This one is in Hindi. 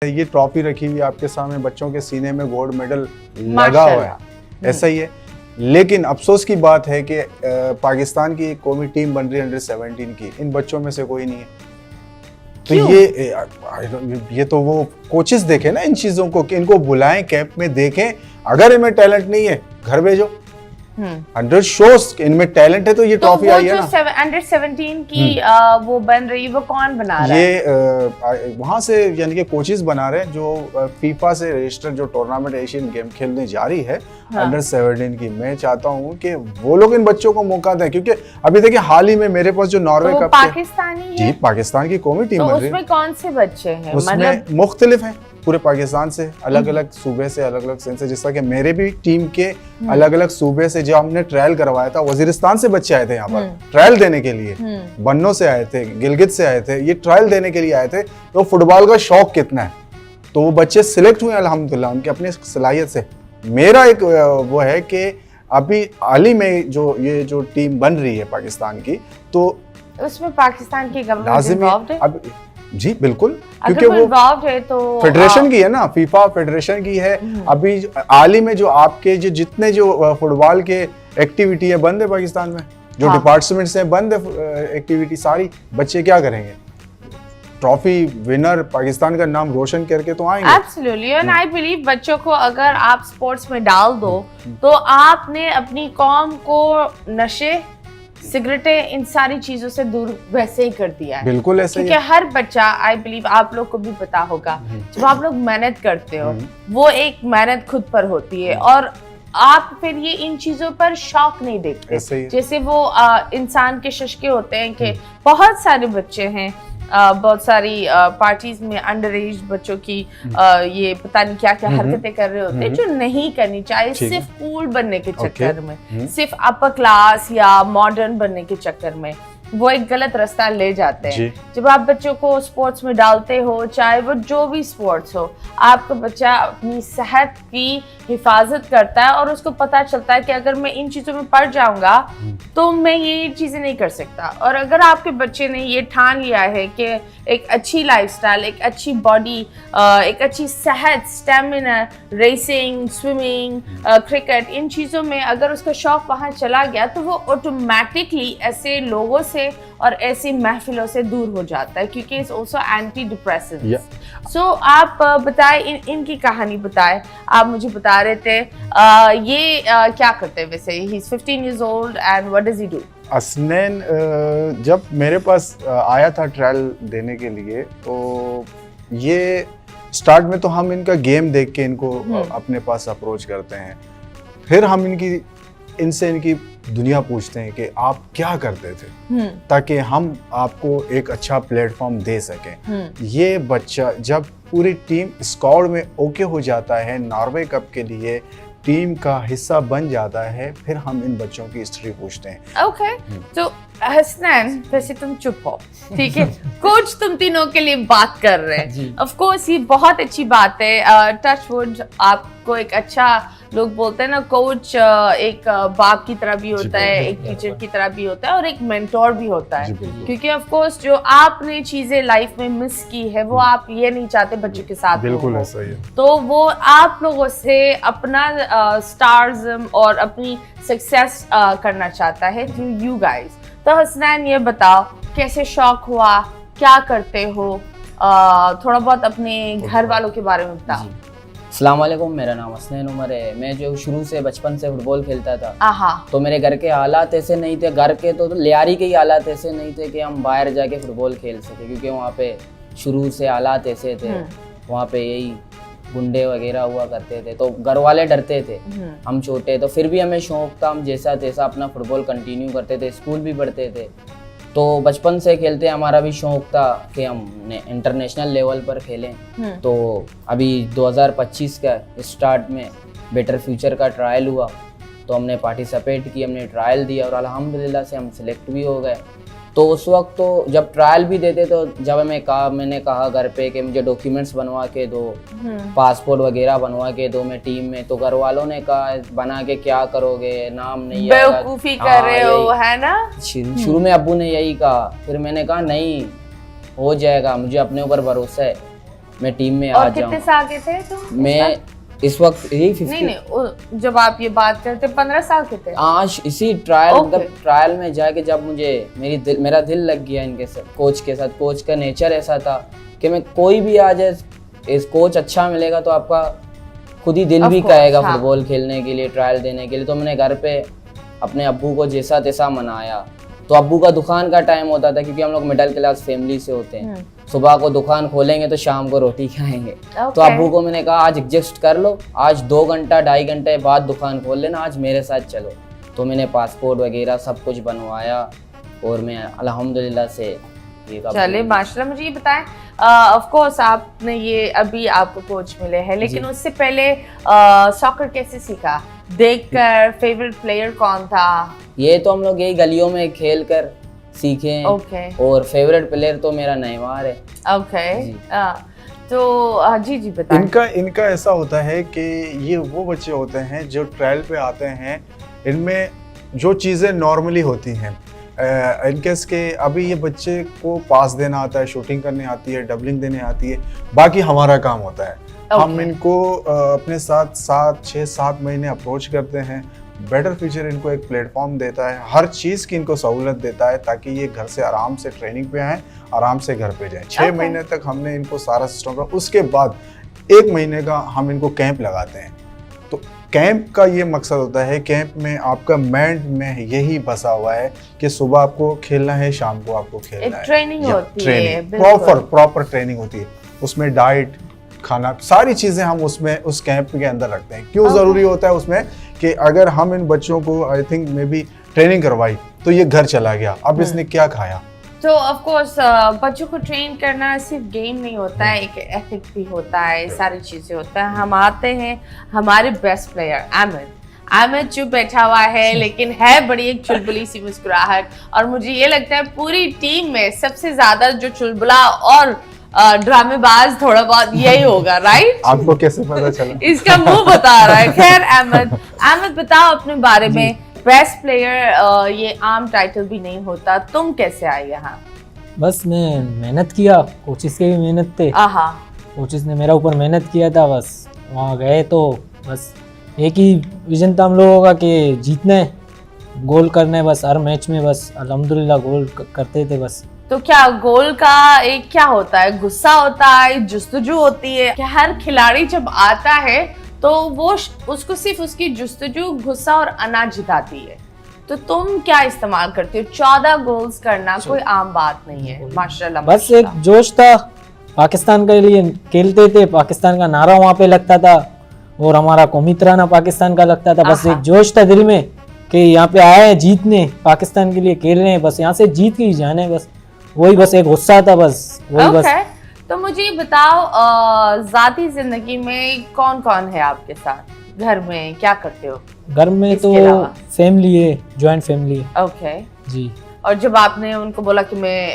ये ट्रॉफी रखी हुई है आपके सामने, बच्चों के सीने में गोल्ड मेडल लगा हुआ है, ऐसा ही है। लेकिन अफसोस की बात है कि पाकिस्तान की एक कौमी टीम बन रही है अंडर 17 की, इन बच्चों में से कोई नहीं है। तो ये तो वो कोचेस देखें ना इन चीजों को, कि इनको बुलाएं, कैंप में देखें, अगर इनमें टैलेंट नहीं है घर भेजो। अंडर शोज इनमें टैलेंट है तो ये ट्रॉफी आई है ना। अंडर 17 की वो बन रही है, वो कौन बना रहा है? ये वहां से यानी कि कोचेस बना रहे हैं जो फीफा से रजिस्टर जो टूर्नामेंट एशियन गेम खेलने जा रही है अंडर 17 की। मैं चाहता हूं कि वो लोग इन बच्चों को मौका दें, क्योंकि अभी देखिए हाल ही में मेरे पास जो नॉर्वे कप पाकिस्तानी जी पाकिस्तान की कौमी टीम बन रही है। उसमें कौन से बच्चे हैं? उसमें मुख्तलिफ हैं, पूरे पाकिस्तान से, अलग अलग सूबे से, अलग अलग सेंस से। जिस तरह कि मेरे भी टीम के अलग अलग सूबे से जो हमने ट्रायल करवाया था, वजीरिस्तान से बच्चे आए थे यहाँ पर ट्रायल देने के लिए, बन्नो से आए थे, गिलगित से आए थे, ये ट्रायल देने के लिए आए थे। तो फुटबॉल का शौक कितना है, तो वो बच्चे सिलेक्ट हुए अल्हम्दुलिल्लाह उनकी अपनी सलाहियत से। मेरा एक वो है कि अभी हाल ही में जो टीम बन रही है पाकिस्तान की, तो उसमें पाकिस्तान की गवर्नमेंट इन्वॉल्वड है। अब जी बिल्कुल, क्योंकि वो है तो फेडरेशन की है ना, फीफा फेडरेशन की है। अभी हाल ही में जो आपके जितने जो फुटबॉल के एक्टिविटी है बंद है पाकिस्तान में, जो डिपार्टमेंट से बंद है एक्टिविटी सारी। बच्चे क्या करेंगे? ट्रॉफी विनर पाकिस्तान का नाम रोशन करके तो आएंगे। एब्सोल्युटली, एंड आई बिलीव बच्चों को अगर आप स्पोर्ट्स में डाल दो तो आपने अपनी कौम को नशे, सिगरेटें, इन सारी चीजों से दूर वैसे ही कर दिया है। बिल्कुल ऐसे ही। क्योंकि हर बच्चा, आई बिलीव आप लोग को भी पता होगा, जब आप लोग मेहनत करते हो वो एक मेहनत खुद पर होती है, और आप फिर ये इन चीजों पर शौक नहीं देखते। जैसे वो इंसान के शशके होते हैं कि बहुत सारे बच्चे हैं, बहुत सारी पार्टीज में अंडर एज बच्चों की ये पता नहीं क्या क्या हरकतें कर रहे होते हैं जो नहीं करनी चाहिए, सिर्फ कूल बनने के चक्कर में, सिर्फ अपर क्लास या मॉडर्न बनने के चक्कर में वो एक गलत रास्ता ले जाते हैं। जब आप बच्चों को स्पोर्ट्स में डालते हो, चाहे वो जो भी स्पोर्ट्स हो, आपका बच्चा अपनी सेहत की हिफाजत करता है और उसको पता चलता है कि अगर मैं इन चीज़ों में पड़ जाऊंगा तो मैं ये चीज़ें नहीं कर सकता। और अगर आपके बच्चे ने ये ठान लिया है कि एक अच्छी लाइफस्टाइल, एक अच्छी बॉडी, एक अच्छी सेहत, स्टेमिना, रेसिंग, स्विमिंग, क्रिकेट, इन चीज़ों में अगर उसका शौक वहाँ चला गया तो वो ऑटोमेटिकली ऐसे लोगों से और ऐसी महफिलों से दूर हो जाता है, क्योंकि इट्स आल्सो एंटी डिप्रेसिव। सो आप बताएं, इनकी कहानी बताएं। आप मुझे बता रहे थे ये क्या करते हैं वैसे? He is 15 years old and what does he do? Hasnain जब मेरे पास आया था ट्रायल देने के लिए, तो ये स्टार्ट में तो हम इनका गेम देख के इनको अपने पास अप्रोच करते हैं, फिर हम इनसे इनकी दुनिया पूछते हैं कि आप क्या करते थे, ताकि हम आपको एक अच्छा प्लेटफॉर्म दे सकें। ये बच्चा जब पूरी टीम स्क्वाड में ओके हो जाता है, नॉर्वे कप के लिए टीम का हिस्सा बन जाता है, फिर हम इन बच्चों की हिस्ट्री पूछते हैं। ओके, तो हसनैन वैसे तुम चुप हो, ठीक है? कोच तुम तीनों के लिए बात कर रहे हैं, ऑफ कोर्स ये बहुत अच्छी बात है। टच वुड, आपको एक अच्छा, लोग बोलते हैं ना, कोच एक बाप की तरह भी होता है, एक टीचर की तरह भी होता है और एक मेंटोर भी होता है, क्योंकि ऑफ कोर्स जो आपने चीजें लाइफ में मिस की है वो आप ये नहीं चाहते बच्चों के साथ। बिल्कुल ऐसा ही है। तो वो आप लोगों से अपना स्टारज़म और अपनी सक्सेस करना चाहता है थ्रू यू गाइस। तो हसनैन ये बताओ, कैसे शौक हुआ, क्या करते हो, थोड़ा बहुत अपने घर वालों के बारे में बताओ। अस्सलाम वालेकुम, मेरा नाम हसनैन उमर है। मैं जो शुरू से बचपन से फुटबॉल खेलता था, तो मेरे घर के हालात ऐसे नहीं थे, घर के तो लियारी के ही हालात ऐसे नहीं थे कि हम बाहर जाके फुटबॉल खेल सके, क्योंकि वहाँ पे शुरू से हालात ऐसे थे, वहाँ पे यही गुंडे वगैरह हुआ करते थे, तो घर वाले डरते थे। हम छोटे, तो फिर भी हमें शौक था, हम जैसा तैसा अपना फुटबॉल कंटिन्यू करते थे, स्कूल भी पढ़ते थे। तो बचपन से खेलते हमारा भी शौक था कि हम इंटरनेशनल लेवल पर खेलें। तो अभी 2025 का स्टार्ट में बेटर फ्यूचर का ट्रायल हुआ, तो हमने पार्टिसिपेट की, हमने ट्रायल दिया और अल्हम्दुलिल्लाह से हम सिलेक्ट भी हो गए। तो उस वक्त तो जब ट्रायल भी देते, तो जब मैंने कहा घर पे कि मुझे डॉक्यूमेंट्स बनवा के दो, पासपोर्ट वगैरह बनवा के दो मैं टीम में, तो घर वालों ने कहा बना के क्या करोगे, नाम नहीं आएगा, बेवकूफी कर रहे हो, है ना? शुरू में अब्बू ने यही कहा, फिर मैंने कहा नहीं हो जाएगा, मुझे अपने ऊपर भरोसा है। मैं टीम में आ और जाऊँ। कितने से आगे थे तुम? मैं इस वक्त यही 50। नहीं, जब आप ये बात करते 15 साल के थे? आज इसी ट्रायल में जाके जब मुझे मेरा दिल लग गया इनके साथ, कोच के साथ। कोच का नेचर ऐसा था कि मैं कोई भी आ जाए, इस कोच अच्छा मिलेगा तो आपका खुद ही दिल भी कहेगा फुटबॉल खेलने के लिए, ट्रायल देने के लिए। तो मैंने घर पे अपने अब्बू को जैसा तैसा मनाया। तो अब्बू का दुकान का टाइम होता था, क्योंकि हम लोग मिडिल क्लास फैमिली से होते हैं, सुबह को दुकान खोलेंगे तो शाम को रोटी खाएंगे। तो अब्बू को मैंने कहा आज एडजस्ट कर लो, आज 2 घंटा 2.5 घंटे बाद दुकान खोल लेना, आज मेरे साथ चलो। तो मैंने पासपोर्ट वगैरह सब कुछ बनवाया और मैं अल्हम्दुलिल्लाह से ये चले माशाल्लाह। मुझे ये बताएं, ऑफ कोर्स आपने ये अभी आपको कोच मिले हैं, लेकिन उससे पहले सॉकर कैसे सीखा? देखकर? फेवरेट प्लेयर कौन था? ये तो हम लोग यही गलियों में खेल कर सीखे हैं। और फेवरेट प्लेयर तो मेरा नेमार है। तो जी बताएं। इनका ऐसा होता है कि ये वो बच्चे होते हैं जो ट्रायल पे आते हैं, इनमें जो चीज़ें नॉर्मली होती हैं, इनकेस के अभी ये बच्चे को पास देना आता है, शूटिंग करने आती है, डबलिंग देने आती है, बाकी हमारा काम होता है। हम इनको अपने साथ 6-7 महीने अप्रोच करते हैं। बेटर फ्यूचर इनको एक प्लेटफॉर्म देता है, हर चीज़ की इनको सहूलत देता है ताकि ये घर से आराम से ट्रेनिंग पे आएँ, आराम से घर पे जाएं। 6 महीने तक हमने इनको सारा सिस्टम का, उसके बाद 1 महीने का हम इनको कैंप लगाते हैं। तो कैंप का ये मकसद होता है, कैंप में आपका माइंड में यही बसा हुआ है कि सुबह आपको खेलना है, शाम को आपको खेलना है। ट्रेनिंग होती है, प्रॉपर ट्रेनिंग होती है। उसमें डाइट, खाना, सारी चीज़ें हम उसमें उस कैंप के अंदर रखते हैं। क्यों ज़रूरी होता है उसमें कि अगर हम इन बच्चों को I think may be training करवाई तो ये घर चला गया, अब इसने क्या खाया। तो ऑफ कोर्स बच्चों को ट्रेन करना सिर्फ गेम नहीं होता है, एक एथिक भी होता है, सारी चीज़ें होता है। हम आते हैं, हमारे बेस्ट प्लेयर आमिद जो बैठा हुआ है, लेकिन है बड़ी एक चुलबुली सी मुस्कुराहट, और मुझे ये लगता है पूरी टीम में सबसे ज्यादा जो चुलबुला और ड्रामेबाज थोड़ा बहुत यही होगा, राइट? आपको कैसे पता चला? इसका मुंह बता रहा है। खैर अहमद बताओ अपने बारे में। बेस्ट प्लेयर ये आम टाइटल भी नहीं होता, तुम कैसे आए यहाँ? बस मैं मेहनत किया, कोचिस के भी मेहनत थे, कोचिस ने मेरा ऊपर मेहनत किया था। बस वहाँ गए तो बस एक ही विजन था हम लोगों का कि जीतना है, गोल करना है बस हर मैच में। बस अल्हम्दुलिल्लाह गोल करते थे बस। तो क्या गोल का एक क्या होता है? गुस्सा होता है, जुस्तजू होती है? क्या हर खिलाड़ी जब आता है तो वो उसको सिर्फ उसकी जुस्तजू, गुस्सा और अना जिताती है? तो तुम क्या इस्तेमाल करते हो? 14 गोल्स करना कोई आम बात नहीं है, माशाल्लाह। बस एक जोश था, पाकिस्तान के लिए खेलते थे, पाकिस्तान का नारा वहाँ पे लगता था और हमारा कौमी तराना पाकिस्तान का लगता था। बस एक जोश था दिल में कि यहाँ पे आए हैं जीतने, पाकिस्तान के लिए खेल रहे हैं, बस यहाँ से जीत के ही जाना है। बस वही, बस एक गुस्सा था, बस वही। बस तो मुझे बताओ जाती जिंदगी में कौन कौन है आपके साथ? घर में क्या करते हो? घर में तो फैमिली है, जॉइंट फैमिली है। ओके जी। और जब आपने उनको बोला कि मैं